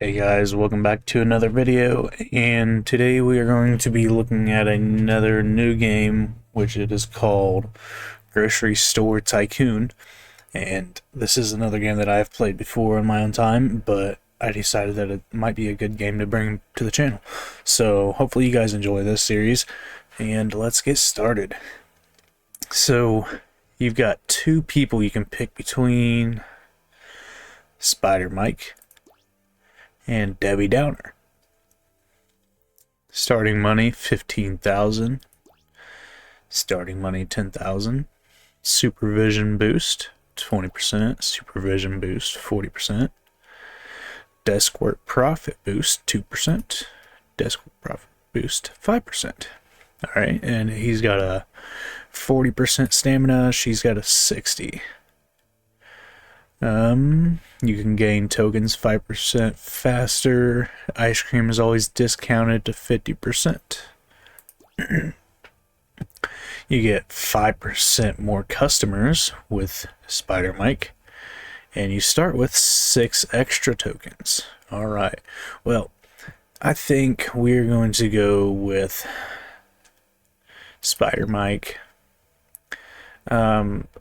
Hey guys, welcome back to another video, and today we are going to be looking at another new game, which it is called Grocery Store Tycoon. And this is another game that I've played before in my own time, but I decided that it might be a good game to bring to the channel. So hopefully you guys enjoy this series, and let's get started. So you've got two people you can pick between: Spider Mike and Debbie Downer. Starting money 15,000. Starting money 10,000. Supervision boost 20%. Supervision boost 40%. Desk work profit boost 2%. Desk work profit boost 5%. Alright, and he's got a 40% stamina, she's got a 60. You can gain tokens 5% faster. Ice cream is always discounted to 50%. You get 5% more customers with Spider Mike. And you start with 6 extra tokens. Alright, well, I think we're going to go with Spider Mike.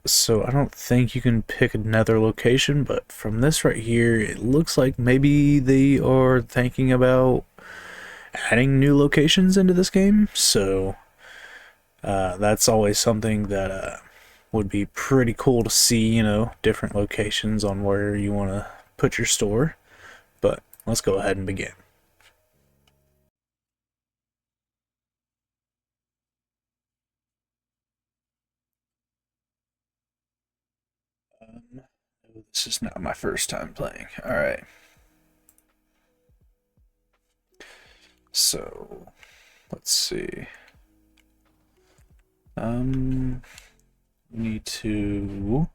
So I don't think you can pick another location, but from this right here, it looks like maybe they are thinking about adding new locations into this game. So that's always something that would be pretty cool to see, you know, different locations on where you want to put your store. But let's go ahead and begin. This is not my first time playing. Alright. So, let's see. We need to...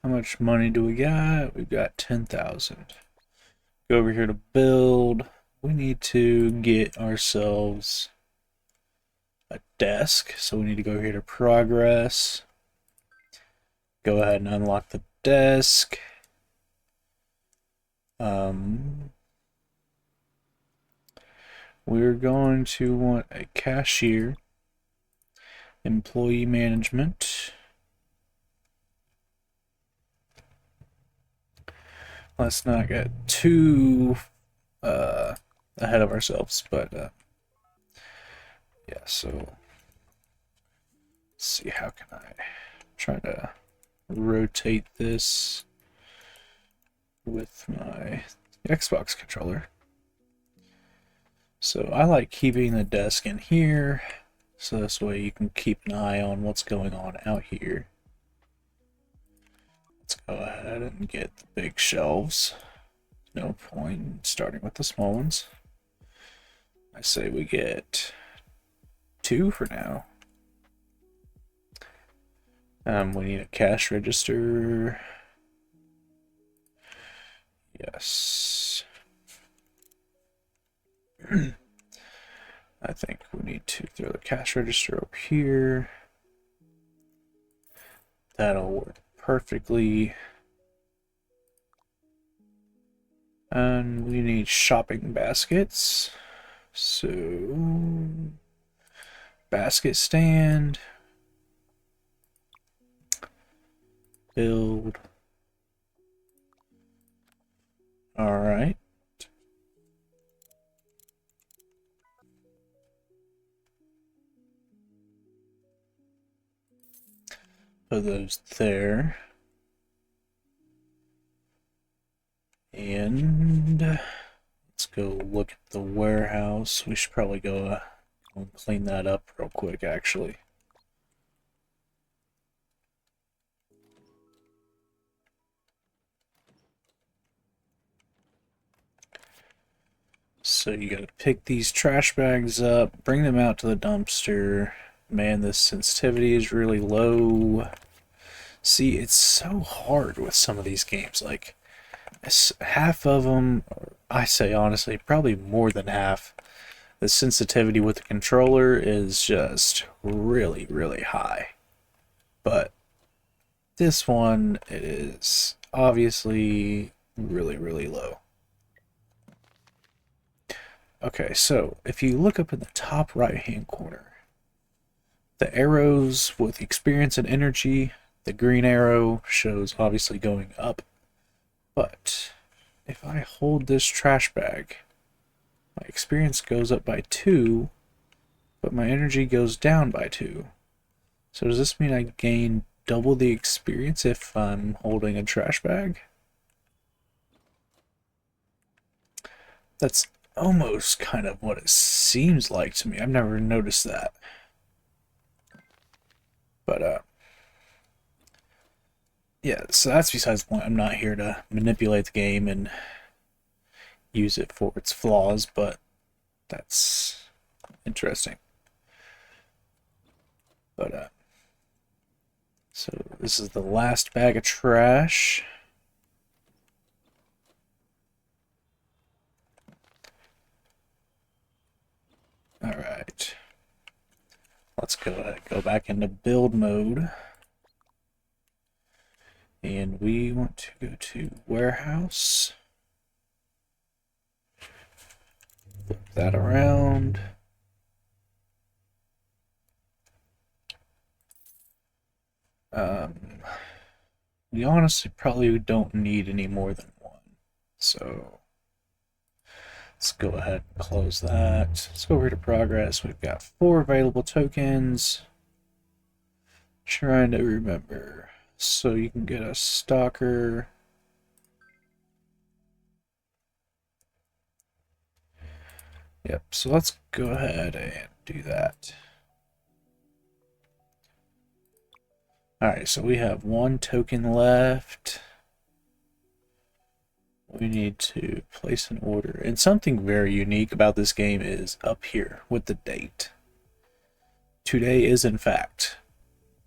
How much money do we got? We've got 10,000. Go over here to build. We need to get ourselves a desk. So we need to go here to progress. Go ahead and unlock the desk. We're going to want a cashier, employee management. Let's not get too ahead of ourselves, but yeah, so let's see, how can I try to rotate this with my Xbox controller. So I like keeping the desk in here, so this way you can keep an eye on what's going on out here. Let's go ahead and get the big shelves. No point in starting with the small ones. I say we get 2 for now. We need a cash register. Yes. I think we need to throw the cash register up here. That'll work perfectly. And we need shopping baskets. So, basket stand. Build. Alright. Put those there. And let's go look at the warehouse. We should probably go and clean that up real quick, actually. So you gotta pick these trash bags up, bring them out to the dumpster. Man, this sensitivity is really low. See, it's so hard with some of these games. Like, half of them, I say honestly, probably more than half, the sensitivity with the controller is just really, really high. But this one is obviously really, really low. Okay, so if you look up in the top right-hand corner, the arrows with experience and energy, the green arrow shows obviously going up. But if I hold this trash bag, my experience goes up by 2, but my energy goes down by 2. So does this mean I gain double the experience if I'm holding a trash bag? That's almost kind of what it seems like to me. I've never noticed that. But, yeah, so that's besides the point. I'm not here to manipulate the game and use it for its flaws, but that's interesting. But, so this is the last bag of trash. Alright. Let's go back into build mode. And we want to go to warehouse. Flip that around. We honestly probably don't need any more than one. So let's go ahead and close that. Let's go over to progress. We've got 4 available tokens. Trying to remember. So you can get a stalker. Yep, so let's go ahead and do that. Alright, so we have 1 token left. We need to place an order. And something very unique about this game is up here with the date. Today is, in fact,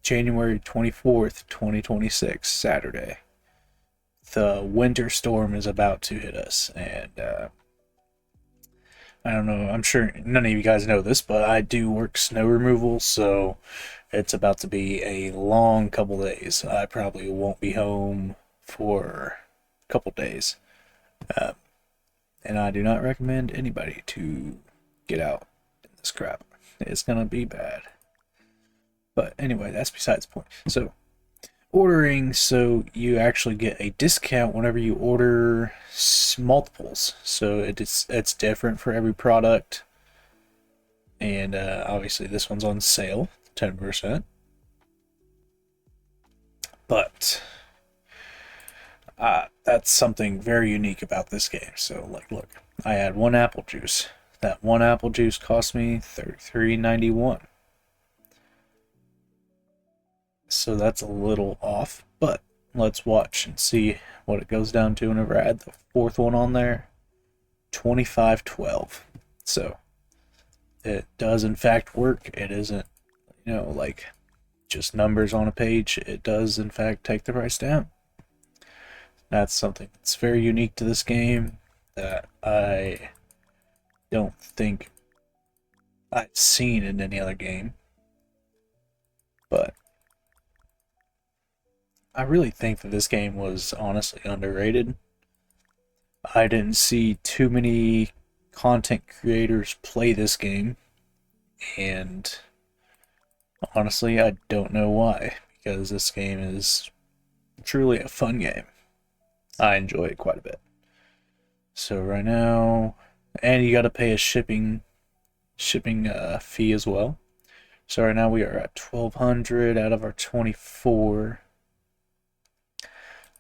January 24th, 2026, Saturday. The winter storm is about to hit us, and I don't know, I'm sure none of you guys know this, but I do work snow removal, so it's about to be a long couple days. I probably won't be home for a couple days. And I do not recommend anybody to get out in this crap. It's gonna be bad. But anyway, that's besides the point. So, ordering, so you actually get a discount whenever you order multiples. So it's different for every product. And obviously this one's on sale, 10%. But that's something very unique about this game. So, like, look, I had 1 apple juice. That 1 apple juice cost me $33.91. So that's a little off, but let's watch and see what it goes down to whenever I add the 4th one on there. $25.12. So it does in fact work. It isn't, like just numbers on a page. It does in fact take the price down. That's something that's very unique to this game that I don't think I've seen in any other game. But I really think that this game was honestly underrated. I didn't see too many content creators play this game, and honestly, I don't know why, because this game is truly a fun game. I enjoy it quite a bit. So right now, and you got to pay a shipping fee as well. So right now we are at 1,200 out of our 24.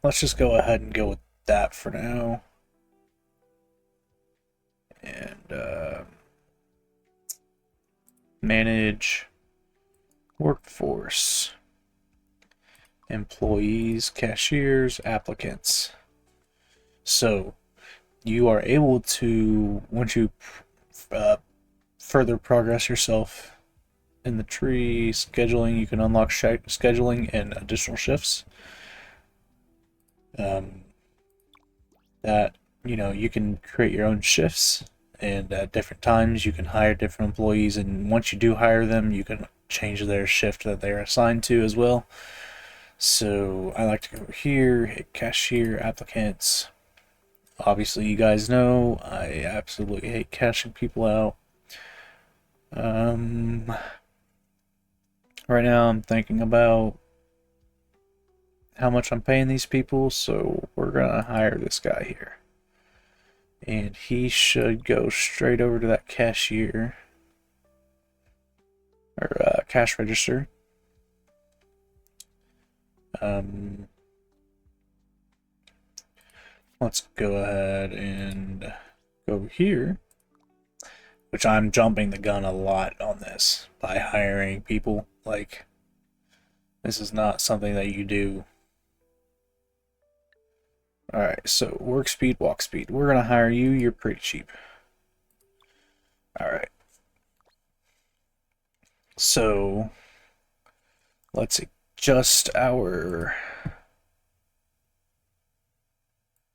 Let's just go ahead and go with that for now. And manage workforce, employees, cashiers, applicants. So you are able to, once you further progress yourself in the tree scheduling, you can unlock scheduling and additional shifts. That you can create your own shifts, and at different times you can hire different employees, and once you do hire them, you can change their shift that they're assigned to as well. So I like to go here, hit cashier, applicants, Obviously, you guys know I absolutely hate cashing people out. Um, right now, I'm thinking about how much I'm paying these people, so we're gonna hire this guy here. And he should go straight over to that cashier, or cash register. Um, let's go ahead and go here, which I'm jumping the gun a lot on this by hiring people. Like, this is not something that you do. Alright, so work speed, walk speed. We're gonna hire you, you're pretty cheap. Alright. So, let's adjust our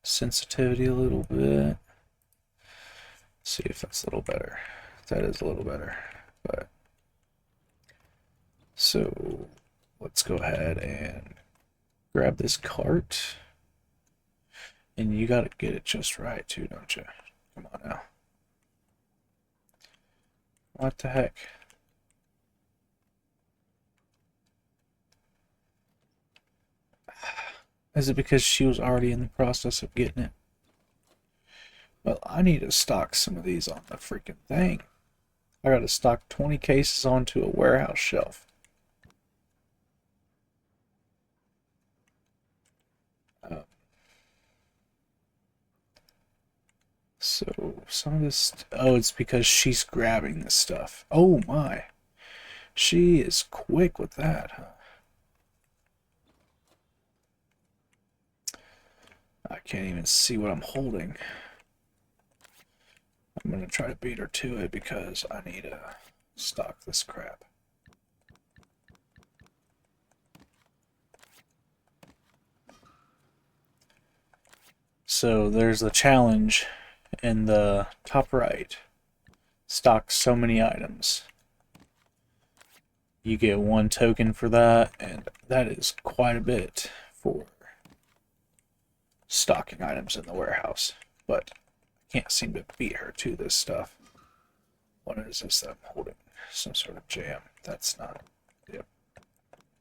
sensitivity a little bit. See if that's a little better. That is a little better. But so let's go ahead and grab this cart. And you gotta get it just right too, don't you? Come on now. What the heck? Is it because she was already in the process of getting it? Well, I need to stock some of these on the freaking thing. I gotta stock 20 cases onto a warehouse shelf. So, some of this... Oh, it's because she's grabbing this stuff. Oh my. She is quick with that, huh? I can't even see what I'm holding. I'm gonna try to beat her to it because I need to stock this crap. So there's the challenge in the top right. Stock so many items. You get 1 token for that, and that is quite a bit for stocking items in the warehouse. But I can't seem to beat her to this stuff. What is this that I'm holding? Some sort of jam. That's not. Yep.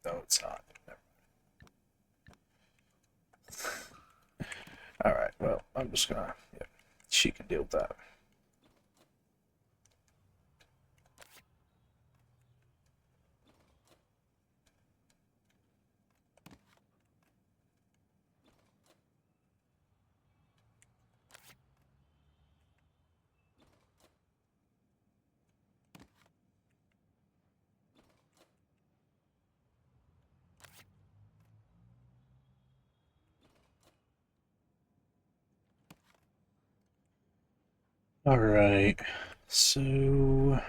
No, it's not. Alright, well, I'm just gonna. Yep. She can deal with that. Alright, so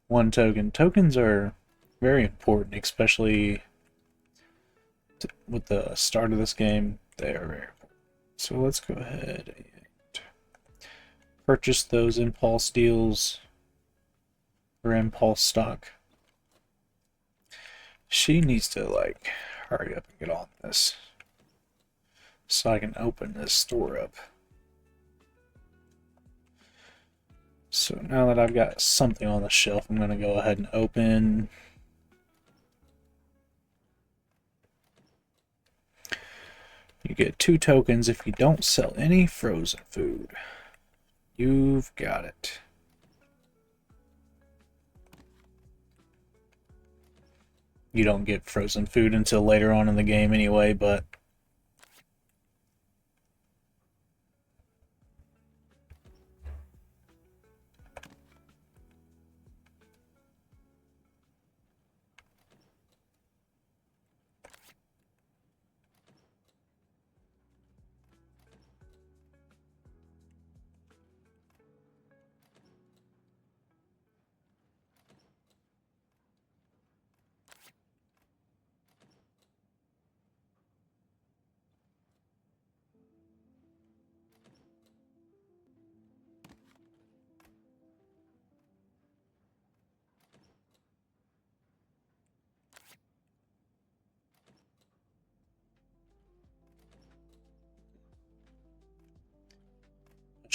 1 token. Tokens are very important, especially with the start of this game. They are very important. So let's go ahead and purchase those impulse deals or impulse stock. She needs to, like, hurry up and get on this so I can open this store up. So now that I've got something on the shelf, I'm going to go ahead and open. You get 2 tokens if you don't sell any frozen food. You've got it. You don't get frozen food until later on in the game anyway, but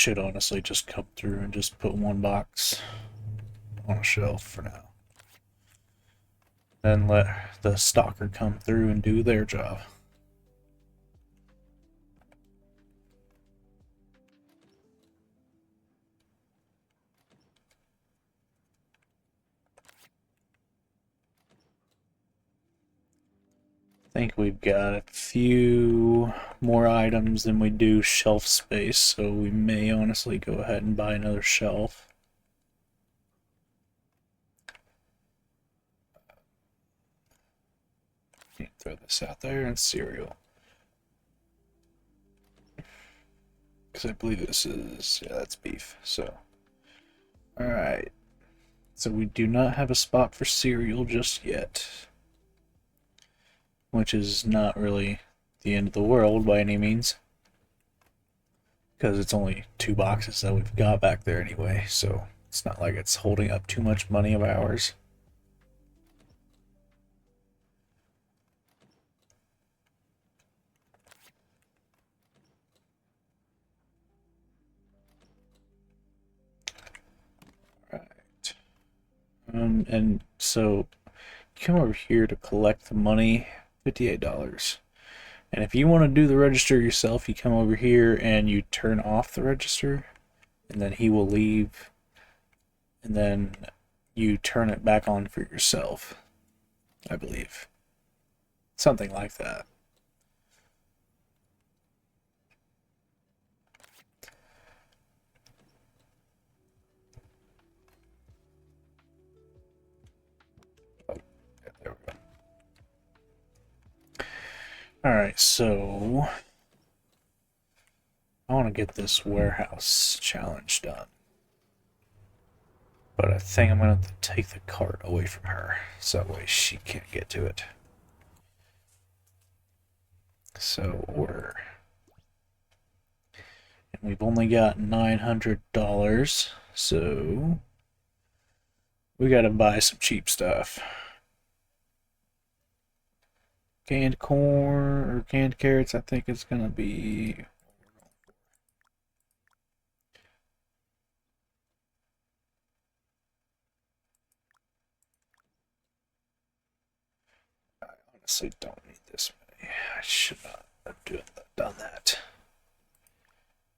should honestly just come through and just put one box on a shelf for now. Then let the stocker come through and do their job. I think we've got a few more items than we do shelf space, so we may honestly go ahead and buy another shelf. Throw this out there and cereal. Because I believe this is, yeah, that's beef. So, alright. So we do not have a spot for cereal just yet. Which is not really the end of the world by any means. Because it's only 2 boxes that we've got back there anyway. So it's not like it's holding up too much money of ours. And so you come over here to collect the money, $58. And if you want to do the register yourself, you come over here and you turn off the register, and then he will leave, and then you turn it back on for yourself, I believe. Something like that. Alright, so I want to get this warehouse challenge done. But I think I'm going to have to take the cart away from her, so that way she can't get to it. So, order. And we've only got $900, so we got to buy some cheap stuff. Canned corn or canned carrots, I think it's gonna be. I honestly don't need this many. I should not have done that.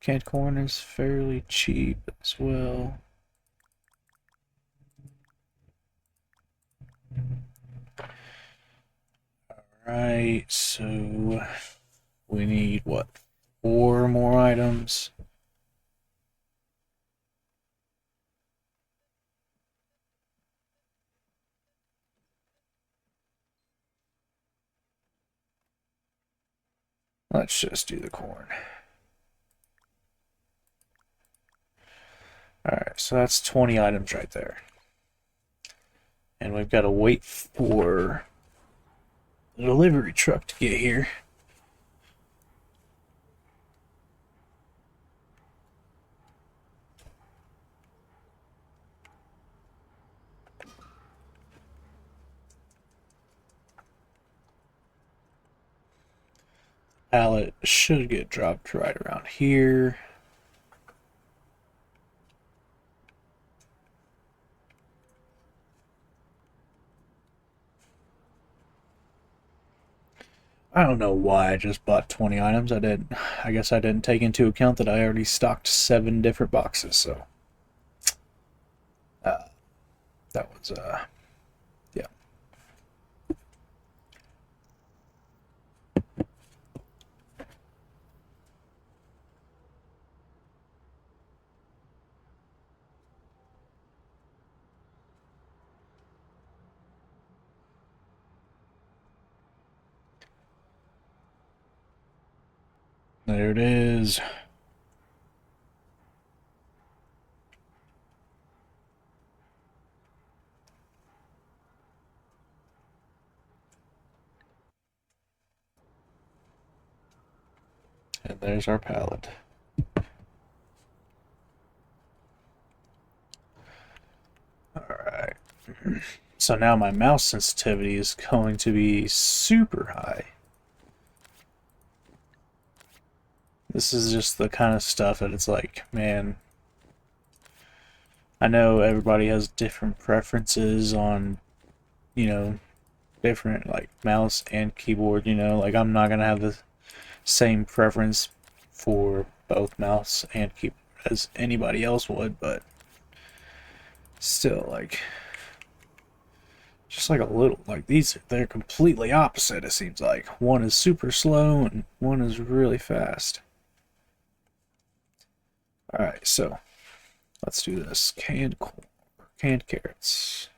Canned corn is fairly cheap as well. Alright, so we need what? 4 more items. Let's just do the corn. Alright, so that's 20 items right there. And we've got to wait for the delivery truck to get here. Pallet should get dropped right around here. I don't know why I just bought 20 items. I guess I didn't take into account that I already stocked 7 different boxes, so that was yeah. There it is. And there's our pallet. Alright. So now my mouse sensitivity is going to be super high. This is just the kind of stuff that it's like, man, I know everybody has different preferences on, you know, different like mouse and keyboard, like I'm not gonna have the same preference for both mouse and keyboard as anybody else would, but still, like, just like a little, like they're completely opposite, it seems like. One is super slow and one is really fast. Alright, so let's do this. Canned carrots.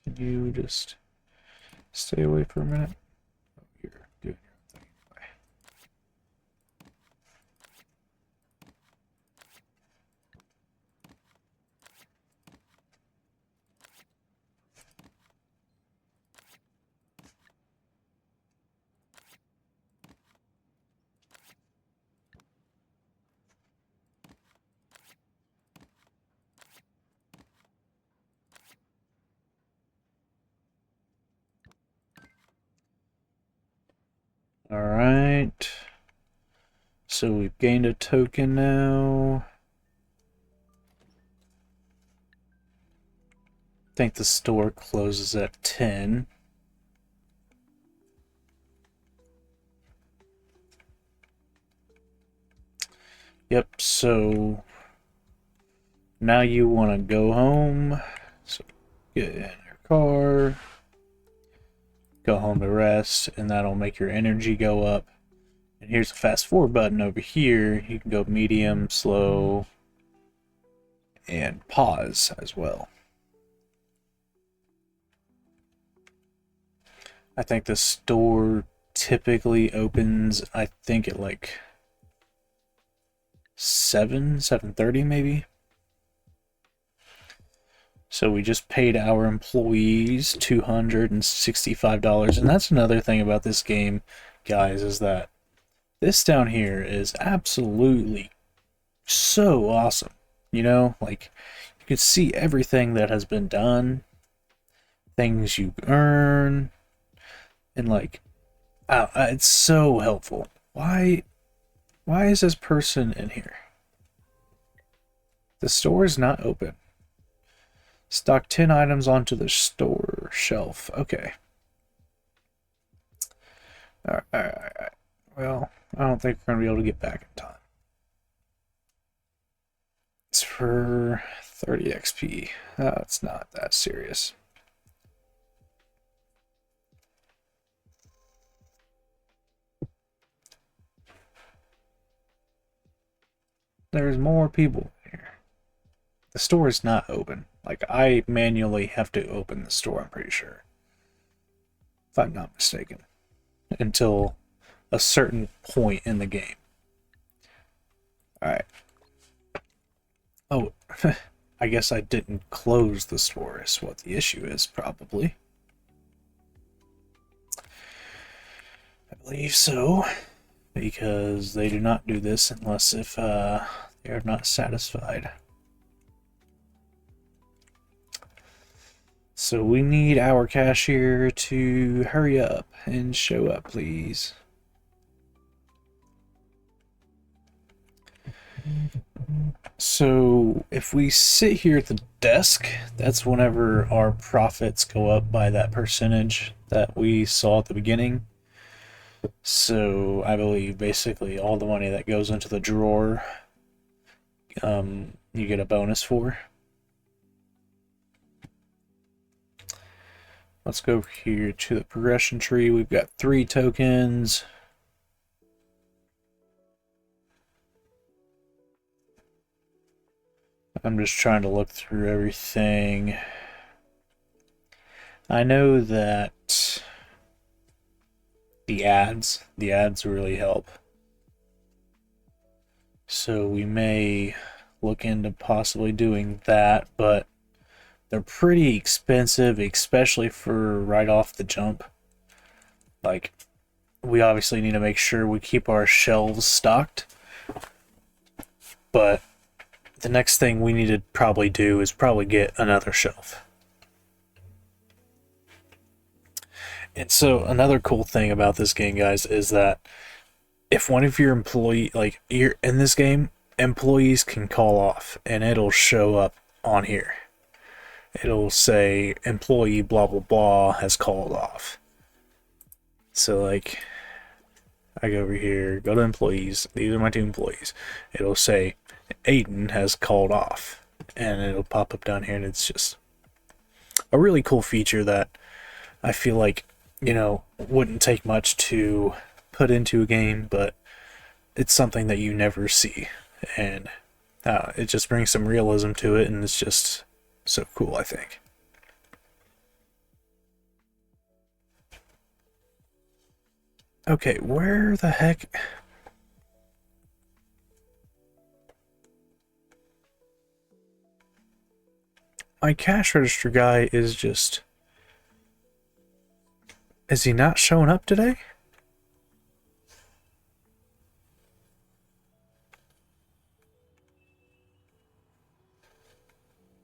Can you just stay away for a minute? Oh, you're doing your thing anyway. Alright. So we've gained a token now. I think the store closes at 10. Yep, so now you want to go home. So get in your car, go home to rest, and that'll make your energy go up. And here's a fast forward button over here. You can go medium, slow, and pause as well. I think the store typically opens, I think at like 7:30 maybe. So we just paid our employees $265. And that's another thing about this game, guys, is that this down here is absolutely so awesome. Like, you can see everything that has been done, things you earn, and like, it's so helpful. Why is this person in here? The store is not open. Stock 10 items onto the store shelf. Okay. Alright. Well, I don't think we're going to be able to get back in time. It's for 30 XP. Oh, it's not that serious. There's more people here. The store is not open. Like, I manually have to open the store, I'm pretty sure. If I'm not mistaken. Until a certain point in the game. Alright. Oh, I guess I didn't close the store is what the issue is, probably. I believe so. Because they do not do this unless if they are not satisfied. So we need our cashier to hurry up and show up, please. So if we sit here at the desk, that's whenever our profits go up by that percentage that we saw at the beginning. So I believe basically all the money that goes into the drawer, you get a bonus for. Let's go here to the progression tree. We've got 3 tokens. I'm just trying to look through everything. I know that the ads really help. So we may look into possibly doing that, but They're pretty expensive, especially for right off the jump. Like, we obviously need to make sure we keep our shelves stocked, but the next thing we need to probably do is probably get another shelf. And so another cool thing about this game, guys, is that if one of your like you're in this game, employees can call off and it'll show up on here. It'll say employee blah blah blah has called off. So like I go over here, go to employees, these are my two employees. It'll say Aiden has called off, and it'll pop up down here, and it's just a really cool feature that I feel like, wouldn't take much to put into a game, but it's something that you never see, and it just brings some realism to it, and it's just so cool, I think. Okay, where the heck? My cash register guy is just... Is he not showing up today?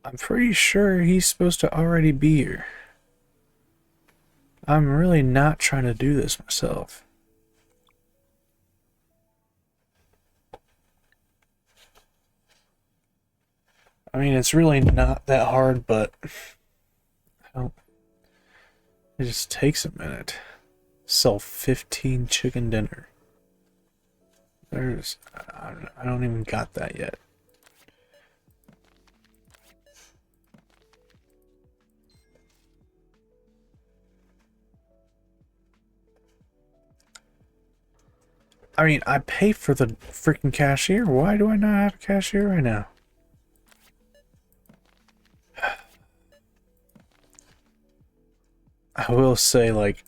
I'm pretty sure he's supposed to already be here. I'm really not trying to do this myself. I mean, it's really not that hard, but it just takes a minute. Sell 15 chicken dinner. I don't even got that yet. I mean, I pay for the freaking cashier. Why do I not have a cashier right now? I will say, like,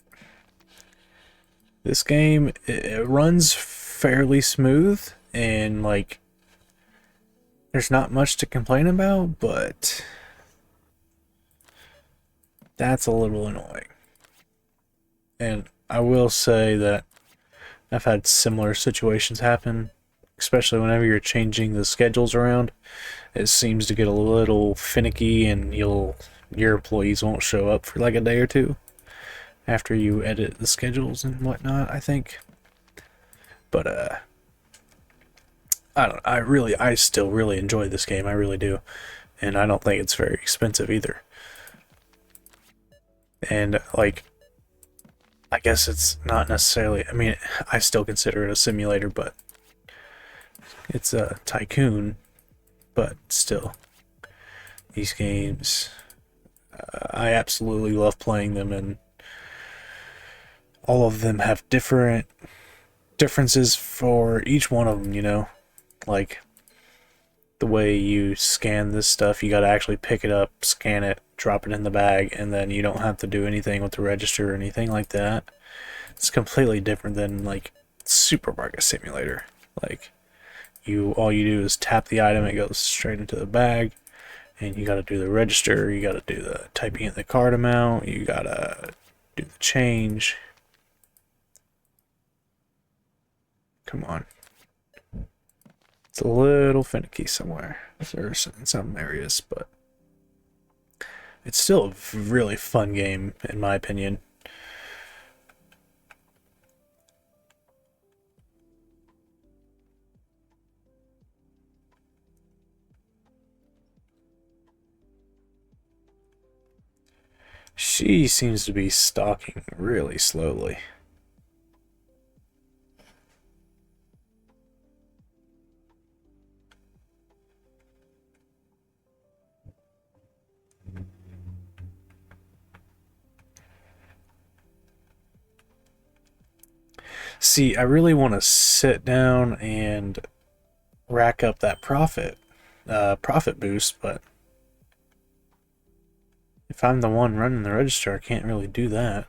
this game, it runs fairly smooth, and, like, there's not much to complain about, but that's a little annoying. And I will say that I've had similar situations happen, especially whenever you're changing the schedules around. It seems to get a little finicky, and your employees won't show up for like a day or two after you edit the schedules and whatnot, I think. But I still really enjoy this game. I really do, and I don't think it's very expensive either. And like, I guess it's not necessarily. I mean, I still consider it a simulator, but it's a Tycoon. But still, these games, I absolutely love playing them, and all of them have differences for each one of them. Like the way you scan this stuff, you got to actually pick it up, scan it, drop it in the bag, and then you don't have to do anything with the register or anything like that. It's completely different than like Supermarket Simulator. Like, all you do is tap the item, it goes straight into the bag, and you got to do the register, you got to do the typing in the card amount, you got to do the change. Come on. It's a little finicky somewhere. There's in some areas, but it's still a really fun game, in my opinion. She seems to be stalking really slowly. See, I really want to sit down and rack up that profit boost, but if I'm the one running the register, I can't really do that.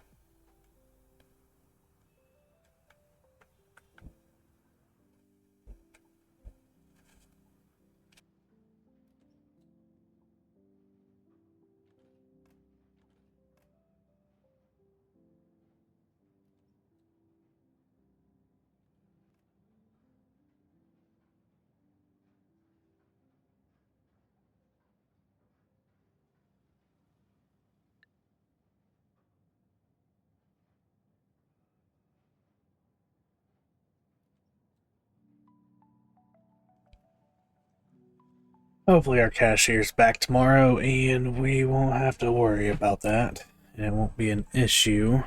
Hopefully our cashier's back tomorrow and we won't have to worry about that. And it won't be an issue.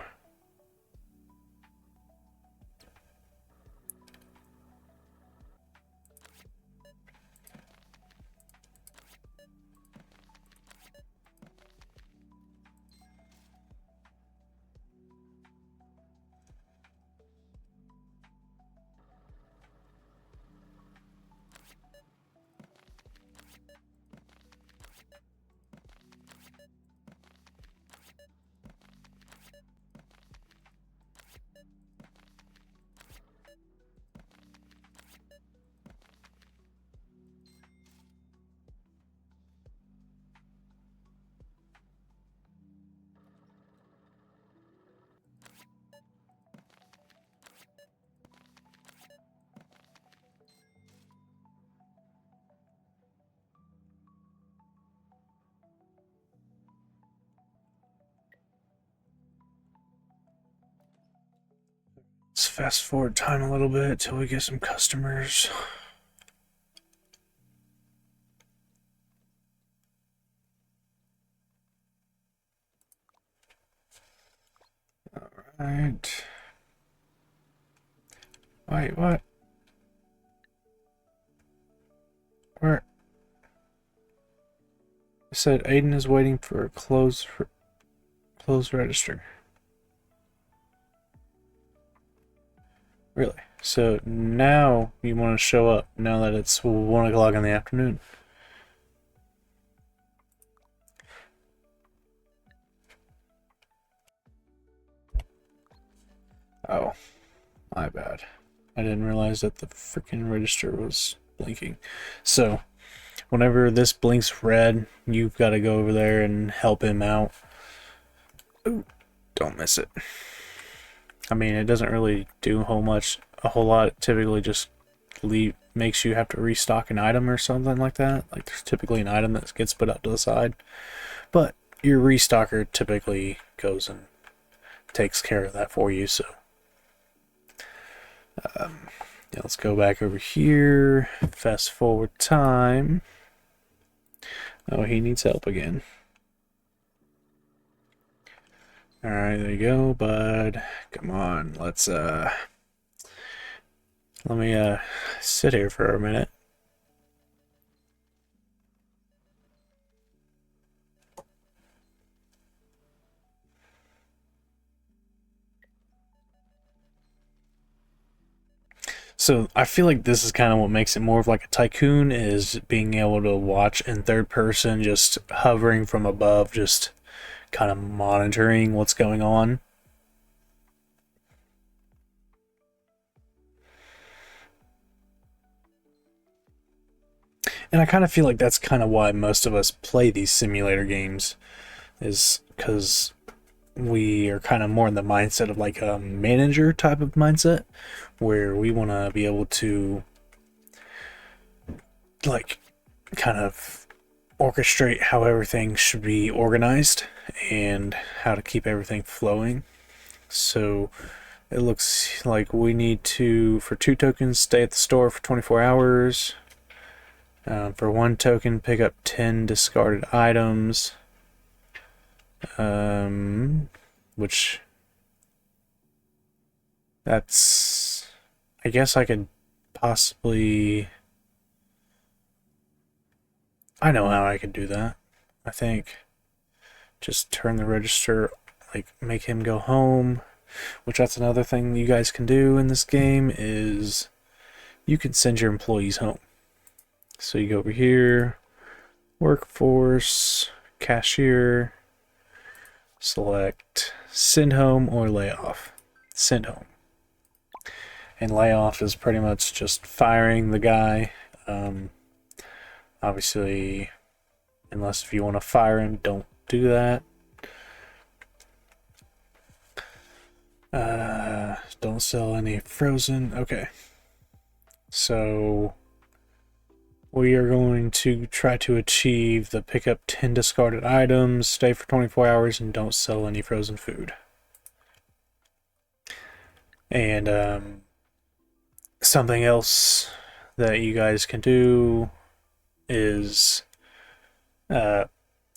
Let's fast forward time a little bit till we get some customers. Alright. Wait, what? Where? It said Aiden is waiting for a close register. Really? So now you want to show up now that it's 1 o'clock in the afternoon. Oh, my bad. I didn't realize that the freaking register was blinking. So, whenever this blinks red, you've got to go over there and help him out. Ooh, don't miss it. I mean, it doesn't really do a whole lot. It typically just makes you have to restock an item or something like that. Like there's typically an item that gets put out to the side, but your restocker typically goes and takes care of that for you. So yeah, let's go back over here. Fast forward time. Oh, he needs help again. Alright, there you go, bud. Come on, let me sit here for a minute. So I feel like this is kind of what makes it more of like a Tycoon, is being able to watch in third person, just hovering from above, just kind of monitoring what's going on. And I kind of feel like that's kind of why most of us play these simulator games, is because we are kind of more in the mindset of like a manager type of mindset, where we want to be able to like kind of orchestrate how everything should be organized and how to keep everything flowing. So it looks like we need to, for 2 tokens, stay at the store for 24 hours. For 1 token, pick up 10 discarded items. Which that's, I guess I could possibly, I know how I could do that. I think just turn the register, like make him go home, which that's another thing you guys can do in this game, is you can send your employees home. So you go over here, workforce, cashier, select send home or layoff. Send home. And layoff is pretty much just firing the guy. Obviously, unless if you want to fire him, don't do that. Don't sell any frozen. Okay. So we are going to try to achieve the pick up 10 discarded items, stay for 24 hours, and don't sell any frozen food. And something else that you guys can do is uh,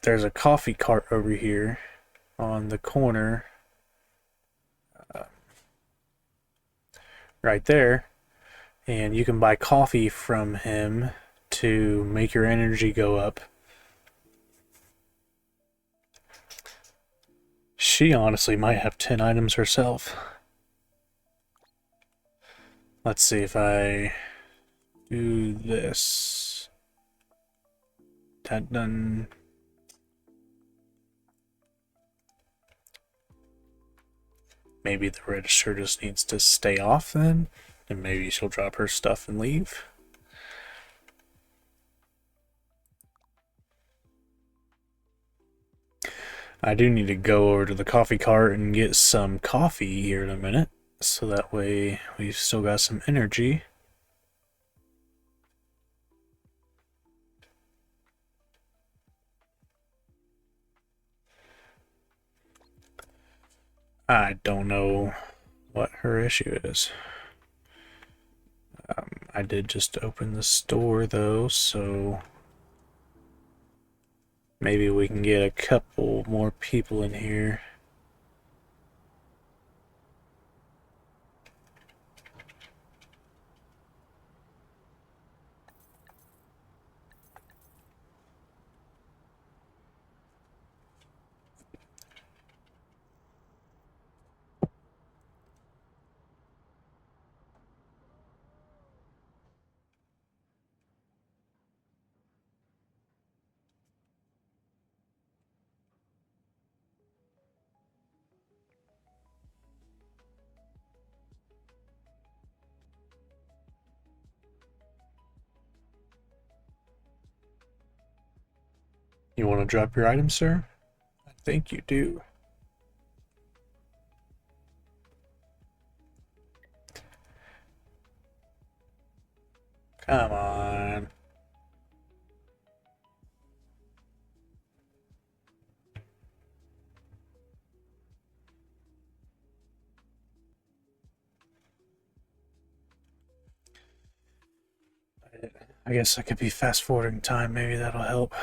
there's a coffee cart over here on the corner right there, and you can buy coffee from him to make your energy go up. She honestly might have 10 items herself. Let's see if I do this. That done. Maybe the register just needs to stay off then, and maybe she'll drop her stuff and leave. I do need to go over to the coffee cart and get some coffee here in a minute, so that way we've still got some energy. I don't know what her issue is. I did just open the store though, so maybe we can get a couple more people in here. You want to drop your item, sir? I think you do. Come on. I guess I could be fast forwarding time, maybe that'll help.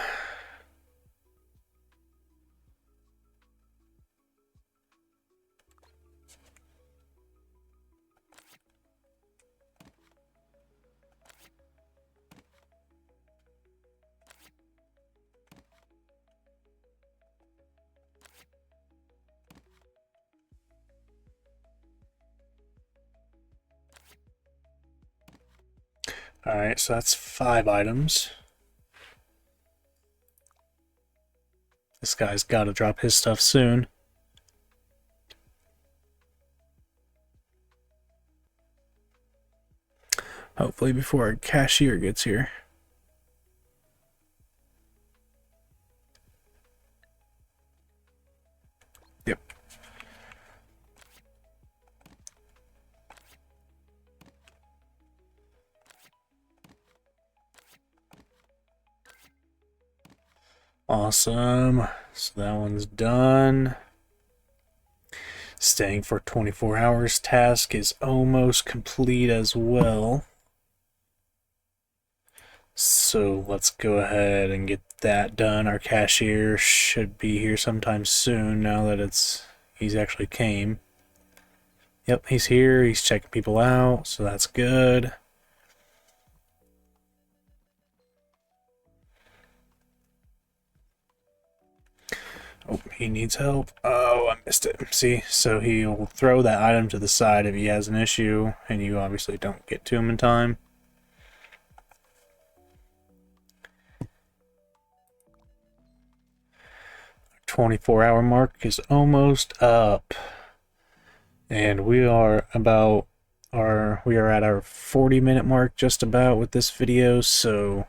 Alright, so that's 5 items. This guy's got to drop his stuff soon. Hopefully before our cashier gets here. Yep. Awesome. So that one's done. Staying for 24 hours task is almost complete as well. So let's go ahead and get that done. Our cashier should be here sometime soon now that he's actually came. Yep, he's here. He's checking people out, so that's good. Oh, he needs help. Oh, I missed it. See, so he'll throw that item to the side if he has an issue, and you obviously don't get to him in time. Our 24-hour mark is almost up, and we are at our 40-minute mark just about with this video. So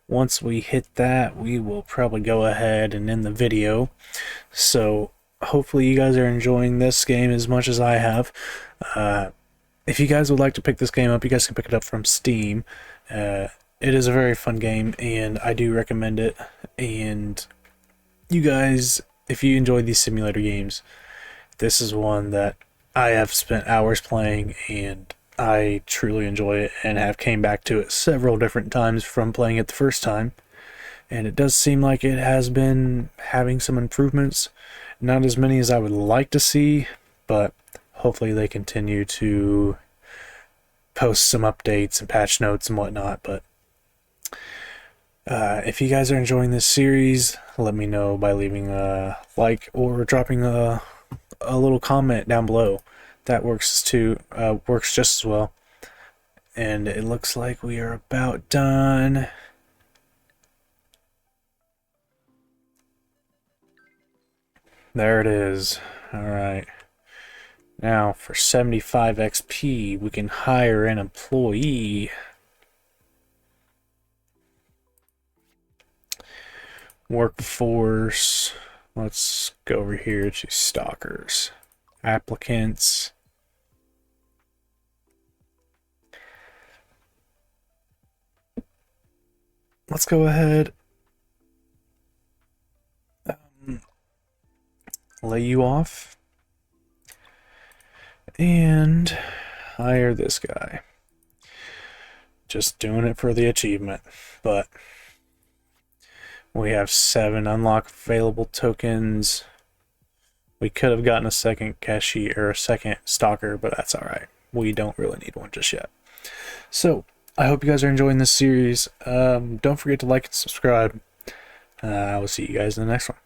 once we hit that, we will probably go ahead and end the video. So hopefully you guys are enjoying this game as much as I have. If you guys would like to pick this game up, you guys can pick it up from Steam. It is a very fun game, and I do recommend it. And you guys, if you enjoy these simulator games, this is one that I have spent hours playing, and I truly enjoy it and have came back to it several different times from playing it the first time. And it does seem like it has been having some improvements. Not as many as I would like to see, but hopefully they continue to post some updates and patch notes and whatnot. But if you guys are enjoying this series, let me know by leaving a like or dropping a little comment down below. That works too. Works just as well. And it looks like we are about done. There it is. Alright. Now, for 75 XP, we can hire an employee. Workforce. Let's go over here to stalkers. Applicants. Let's go ahead. Lay you off. And hire this guy. Just doing it for the achievement. But we have 7 unlock available tokens. We could have gotten a second cashier or a second stalker, but that's alright. We don't really need one just yet. So, I hope you guys are enjoying this series. Don't forget to like and subscribe. I will see you guys in the next one.